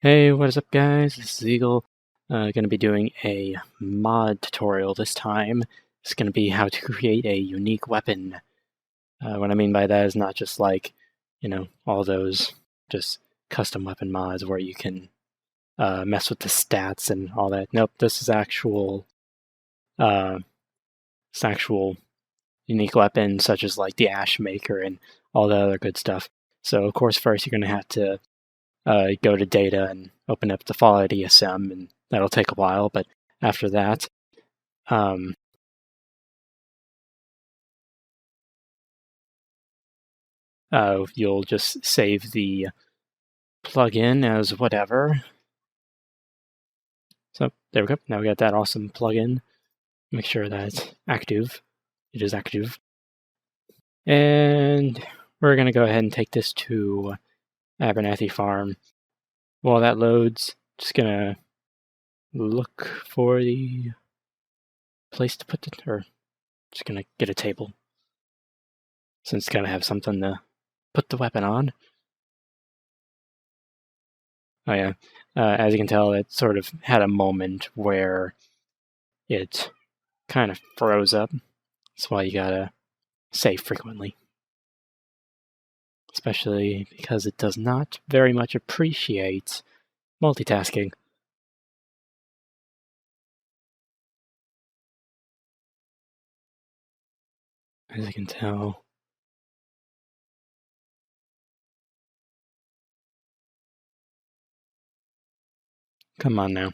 Hey, what is up guys? This is Eagle. Going to be doing a mod tutorial this time. It's going to be how to create a unique weapon. What I mean by that is not just like, all those just custom weapon mods where you can mess with the stats and all that. Nope, this is uh, actual unique weapons such as like the Ash Maker and all the other good stuff. So of course first you're going to have to go to data and open up the Fallout ESM, and that'll take a while. But after that, um, you'll just save the plugin as whatever. So there we go. Now we got that awesome plugin. Make sure that's active. It is active. And we're going to go ahead and take this to Abernathy Farm. While that loads, just going to look for the place to put it, or just going to get a table, since it's got to have something to put the weapon on. Oh yeah, as you can tell, it sort of had a moment where it kind of froze up. That's why you gotta save frequently. Especially because it does not very much appreciate multitasking. As you can tell. Come on now.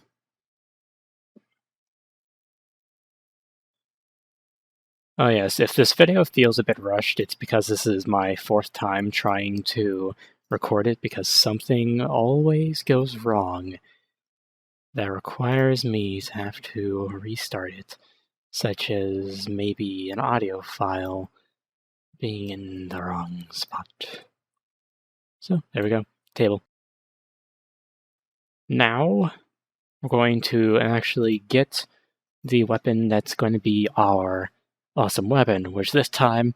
Oh yes, if this video feels a bit rushed, it's because this is my fourth time trying to record it because something always goes wrong that requires me to have to restart it, such as maybe an audio file being in the wrong spot. So there we go, table. Now we're going to actually get the weapon that's going to be our awesome weapon, which this time,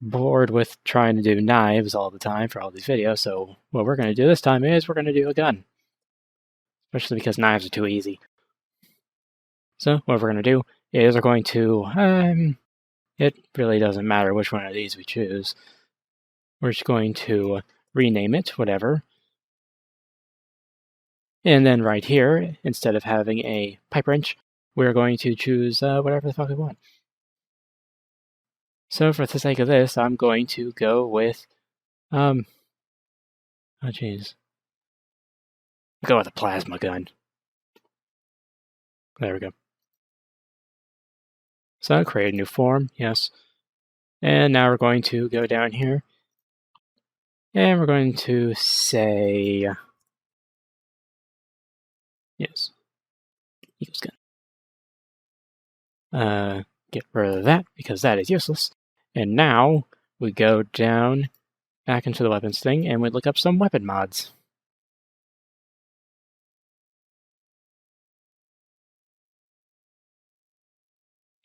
bored with trying to do knives all the time for all these videos, so what we're going to do this time is we're going to do a gun. Especially because knives are too easy. So what we're going to do is we're going to, it really doesn't matter which one of these we choose. We're just going to rename it, whatever. And then right here, instead of having a pipe wrench, we're going to choose whatever the fuck we want. So for the sake of this, I'm going to go with, oh jeez. I'll go with a plasma gun. There we go. So create a new form, yes. And now we're going to go down here. And we're going to say, yes, Eagles gun. Get rid of that because that is useless. And now we go down back into the weapons thing and we look up some weapon mods.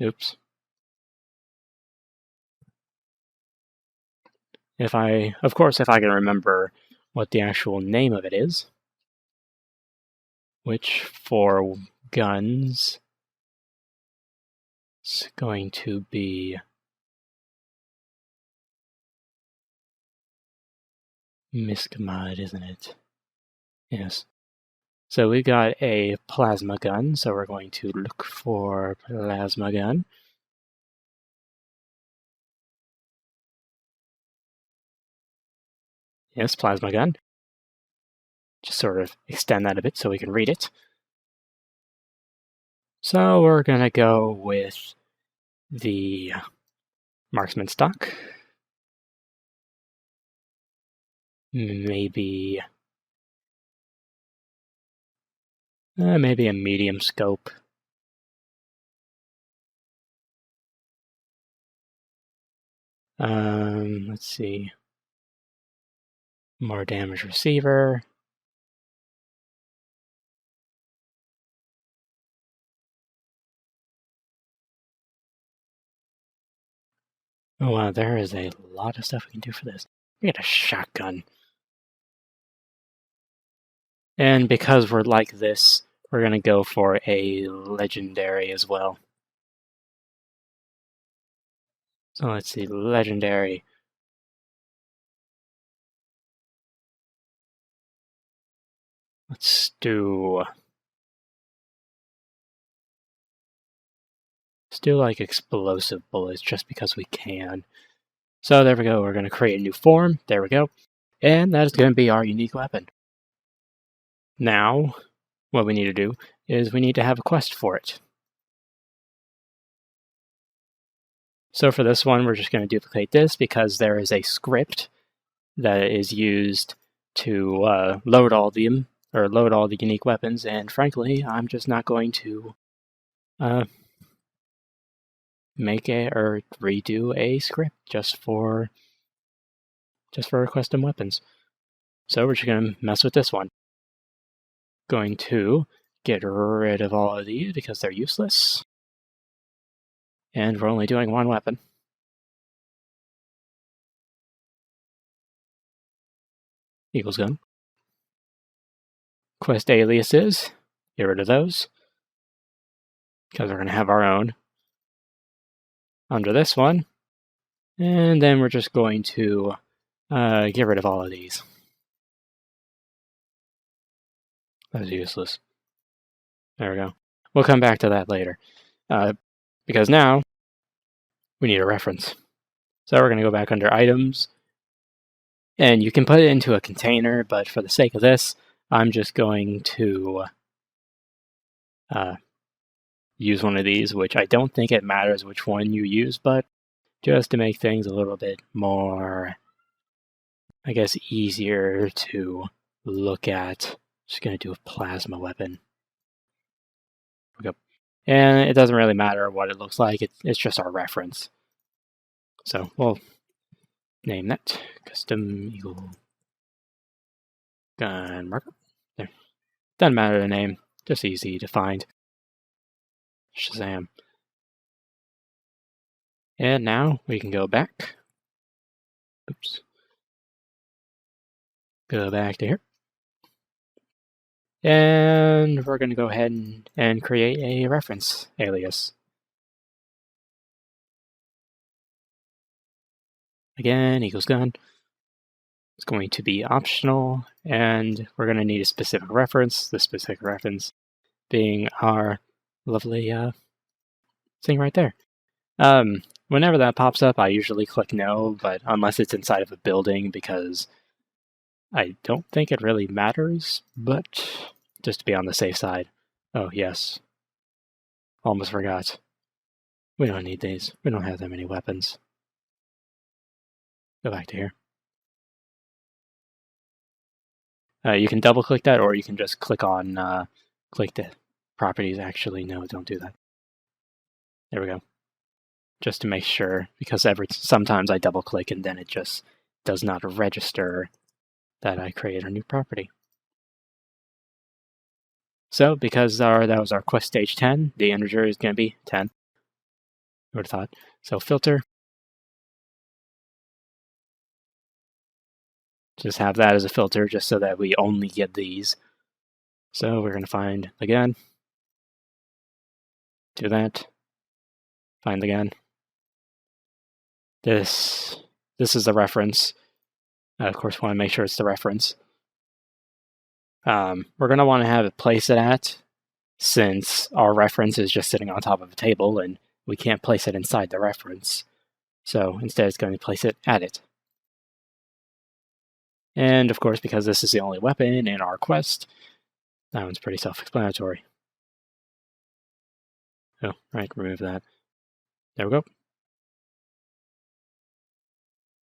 Oops. Of course, if I can remember what the actual name of it is, which for guns, it's going to be Miscamod, isn't it? Yes. So we got a plasma gun, so we're going to look for plasma gun. Yes, plasma gun. Just sort of extend that a bit so we can read it. So we're gonna go with the marksman stock. Maybe a medium scope. Let's see. More damage receiver. Oh wow, there is a lot of stuff we can do for this. We got a shotgun. And because we're like this, we're going to go for a legendary as well. So let's see, legendary. Let's do like explosive bullets just because we can. So there we go, we're going to create a new form. There we go. And that is going to be our unique weapon. Now, what we need to do is we need to have a quest for it. So for this one, we're just going to duplicate this because there is a script that is used to load all the unique weapons, and frankly, I'm just not going to make or redo a script just for custom weapons. So we're just going to mess with this one. Going to get rid of all of these because they're useless. And we're only doing one weapon. Eagles gun. Quest aliases. Get rid of those. Because we're going to have our own under this one. And then we're just going to get rid of all of these. That was useless. There we go. We'll come back to that later. Because now we need a reference. So we're going to go back under items. And you can put it into a container, but for the sake of this, I'm just going to use one of these, which I don't think it matters which one you use, but just to make things a little bit more, I guess, easier to look at. Just going to do a plasma weapon. There we go. And it doesn't really matter what it looks like, it's just our reference. So we'll name that custom eagle gun marker. There. Doesn't matter the name, just easy to find. Shazam. And now we can go back. Oops. Go back to here. And we're going to go ahead and create a reference alias. Again, equals gun. It's going to be optional, and we're going to need a specific reference. The specific reference being our lovely thing right there. Whenever that pops up, I usually click no, but unless it's inside of a building, because I don't think it really matters, but just to be on the safe side. Oh, yes. Almost forgot. We don't need these. We don't have that many weapons. Go back to here. You can double click that, or you can just click on, click the properties. Actually, no, don't do that. There we go. Just to make sure, because sometimes I double click and then it just does not register that I create a new property. So because that was our quest stage 10, the integer is going to be 10. Who would have thought? So filter. Just have that as a filter just so that we only get these. So we're going to find the gun. Do that. Find the gun. This is the reference. Of course, we want to make sure it's the reference. We're going to want to have it place it at, since our reference is just sitting on top of a table and we can't place it inside the reference. So instead it's going to place it at it. And of course, because this is the only weapon in our quest, that one's pretty self-explanatory. Oh, right, remove that. There we go.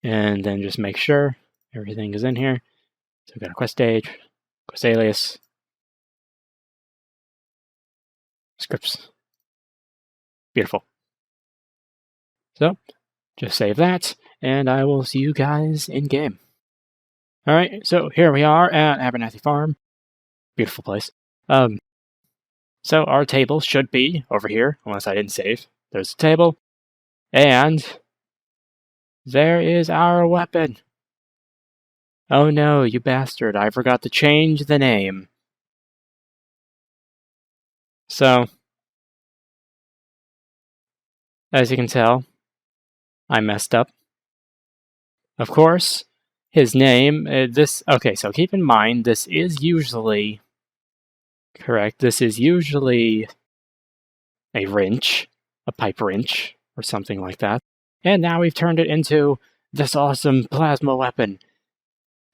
And then just make sure everything is in here. So we've got a quest stage, quest alias, scripts. Beautiful. So just save that, and I will see you guys in game. All right, so here we are at Abernathy Farm. Beautiful place. So our table should be over here, unless I didn't save. There's the table, and there is our weapon. Oh no, you bastard, I forgot to change the name. So, as you can tell, I messed up. Of course, his name, okay, so keep in mind, this is usually, correct, this is usually a wrench, a pipe wrench, or something like that. And now we've turned it into this awesome plasma weapon,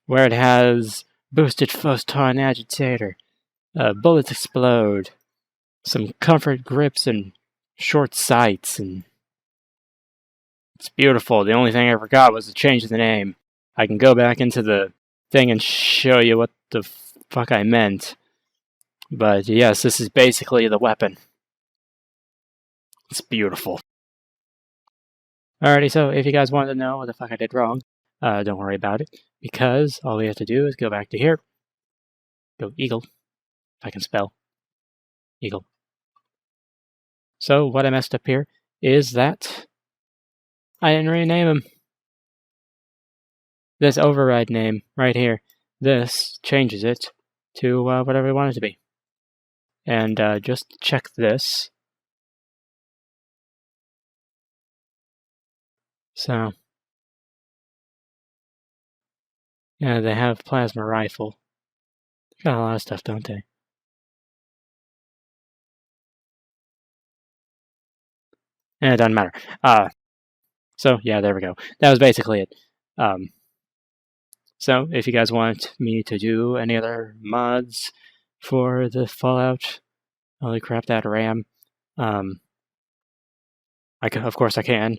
where it has boosted photon agitator, bullets explode, some comfort grips and short sights, and it's beautiful. The only thing I forgot was to change the name. I can go back into the thing and show you what the fuck I meant. But yes, this is basically the weapon. It's beautiful. Alrighty, so if you guys wanted to know what the fuck I did wrong, don't worry about it, because all we have to do is go back to here, go eagle, if I can spell, eagle. So what I messed up here is that I didn't rename him. This override name right here, this changes it to whatever we want it to be. And just check this. So, yeah, they have plasma rifle. They've got a lot of stuff, don't they? And it doesn't matter. So yeah, there we go. That was basically it. So if you guys want me to do any other mods for the Fallout, holy crap, that RAM, of course I can.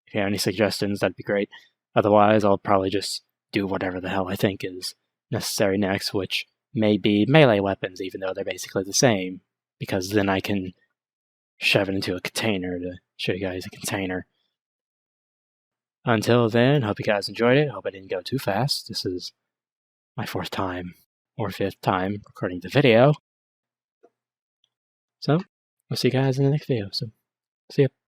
If you have any suggestions, that'd be great. Otherwise, I'll probably just do whatever the hell I think is necessary next, which may be melee weapons, even though they're basically the same, because then I can shove it into a container to show you guys a container. Until then, hope you guys enjoyed it. Hope I didn't go too fast. This is my 4th time, or 5th time, recording the video. So, I'll see you guys in the next video. So, see ya.